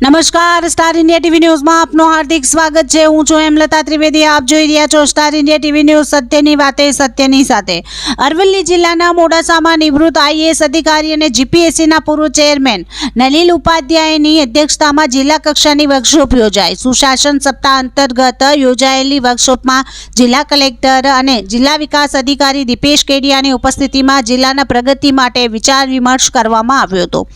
નમસ્કાર, star India TV ન્યૂઝમાં આપનું હાર્દિક સ્વાગત છે। હું છું હેમલતા ત્રિવેદી। આપ જોઈ રહ્યા છો સ્ટાર ઇન્ડિયા ટીવી ન્યૂઝ, સત્યની વાતે સત્યની સાથે। અરવલ્લી જિલ્લાના મોડાસામાં નિવૃત્ત આઈએએસ અધિકારી અને જીપીએસસીના પૂર્વ ચેરમેન નલિન ઉપાધ્યાયની અધ્યક્ષતામાં જિલ્લા કક્ષાની વર્કશોપ યોજાઈ। સુશાસન સપ્તાહ અંતર્ગત યોજાયેલી વર્કશોપમાં જિલ્લા કલેક્ટર અને જિલ્લા વિકાસ અધિકારી દીપેશ કેડિયાની ઉપસ્થિતિમાં જિલ્લાના પ્રગતિ માટે વિચાર વિમર્શ કરવામાં આવ્યો હતો।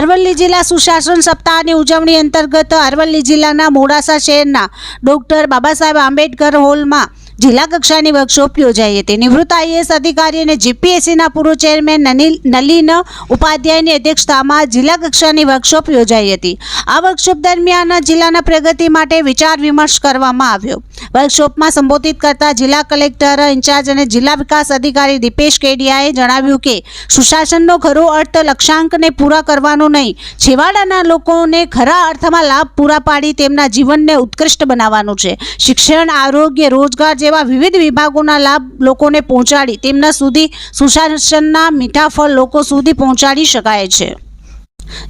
અરવલ્લી જિલ્લા સુશાસન સપ્તાહની ઉજવણી અંતર્ગત અરવલ્લી જિલ્લાના મોડાસા શહેરના ડોક્ટર બાબા સાહેબ આંબેડકર હોલમાં જિલ્લા કક્ષાની વર્કશોપ યોજાઈ હતી। નિવૃત્ત આઈએએસ અધિકારી અને જીપીએસસીના પૂર્વ ચેરમેન નલિન ઉપાધ્યાયની અધ્યક્ષતામાં જિલ્લા કક્ષાની વર્કશોપ યોજાઈ હતી। આ વર્કશોપ દરમિયાન જિલ્લાના પ્રગતિ માટે વિચાર વિમર્શ કરવામાં આવ્યો। વર્કશોપમાં સંબોધિત કરતા જિલ્લા કલેક્ટર ઇન્ચાર્જ અને જિલ્લા વિકાસ અધિકારી દીપેશ કેડિયાએ જણાવ્યું કે સુશાસનનો ખરો અર્થ લક્ષ્યાંકને પૂરા કરવાનો નહીં, છેવાડાના લોકોને ખરા અર્થમાં લાભ પૂરા પાડી તેમના જીવનને ઉત્કૃષ્ટ બનાવવાનું છે। શિક્ષણ, આરોગ્ય, રોજગાર જેવા વિવિધ વિભાગોના લાભ લોકોને પહોંચાડી તેમના સુધી સુશાસનના મીઠા ફળ લોકો સુધી પહોંચાડી શકાય છે।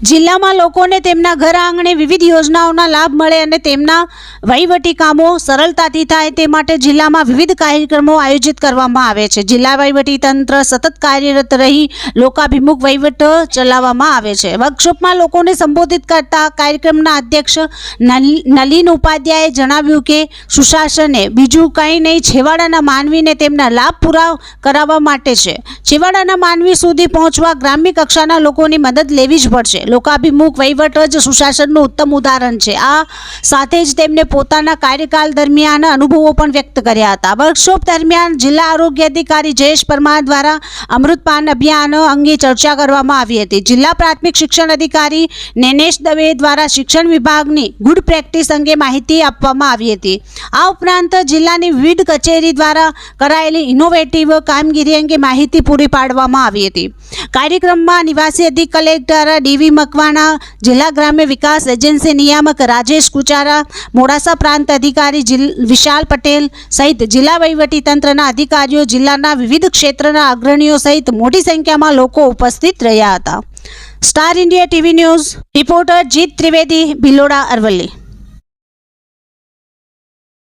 જિલ્લામાં લોકોને તેમના ઘર આંગણે વિવિધ યોજનાઓના લાભ મળે અને તેમના વહીવટી કામો સરળતાથી થાય તે માટે જિલ્લામાં વિવિધ કાર્યક્રમો આયોજિત કરવામાં આવે છે। જિલ્લા વહીવટી તંત્ર સતત કાર્યરત રહી લોકાભિમુખ વહીવટ ચલાવવામાં આવે છે। વર્કશોપમાં લોકોને સંબોધિત કરતા કાર્યક્રમના અધ્યક્ષ નલિન ઉપાધ્યાયે જણાવ્યું કે સુશાસન એ બીજું કંઈ નહીં, છેવાડાના માનવીને તેમના લાભ પૂરા કરાવવા માટે છે। છેવાડાના માનવી સુધી પહોંચવા ગ્રામ્ય કક્ષાના લોકોની મદદ લેવી જ પડશે। લોકાભિમુખ વહીવટ જ સુશાસનનું ઉત્તમ ઉદાહરણ છે। આ સાથે જ તેમણે પોતાના કાર્યકાળ દરમિયાન અનુભવો પણ વ્યક્ત કર્યા હતા। વર્કશોપ દરમિયાન જિલ્લા આરોગ્ય અધિકારી જયેશ પરમાર દ્વારા અમૃતપાન અભિયાન અંગે ચર્ચા કરવામાં આવી હતી। જિલ્લા પ્રાથમિક શિક્ષણ અધિકારી નૈનેશ દવે દ્વારા શિક્ષણ વિભાગની ગુડ પ્રેક્ટિસ અંગે માહિતી આપવામાં આવી હતી। આ ઉપરાંત જિલ્લાની વિવિધ કચેરી દ્વારા કરાયેલી ઇનોવેટિવ કામગીરી અંગે માહિતી પૂરી પાડવામાં આવી હતી। કાર્યક્રમમાં નિવાસી અધિક કલેક્ટર ડીવી મકવાણા, જિલ્લા ગ્રામ્ય વિકાસ એજન્સી નિયામક રાજેશ કુચારા, મોડાસા પ્રાંત અધિકારી વિશાલ પટેલ સહિત જિલ્લા વહીવટી તંત્રના અધિકારીઓ, જિલ્લાના વિવિધ ક્ષેત્રના અગ્રણીઓ સહિત મોટી સંખ્યામાં લોકો ઉપસ્થિત રહ્યા હતા। Star India TV news reporter જીત ત્રિવેદી, ભિલોડા, અરવલ્લી।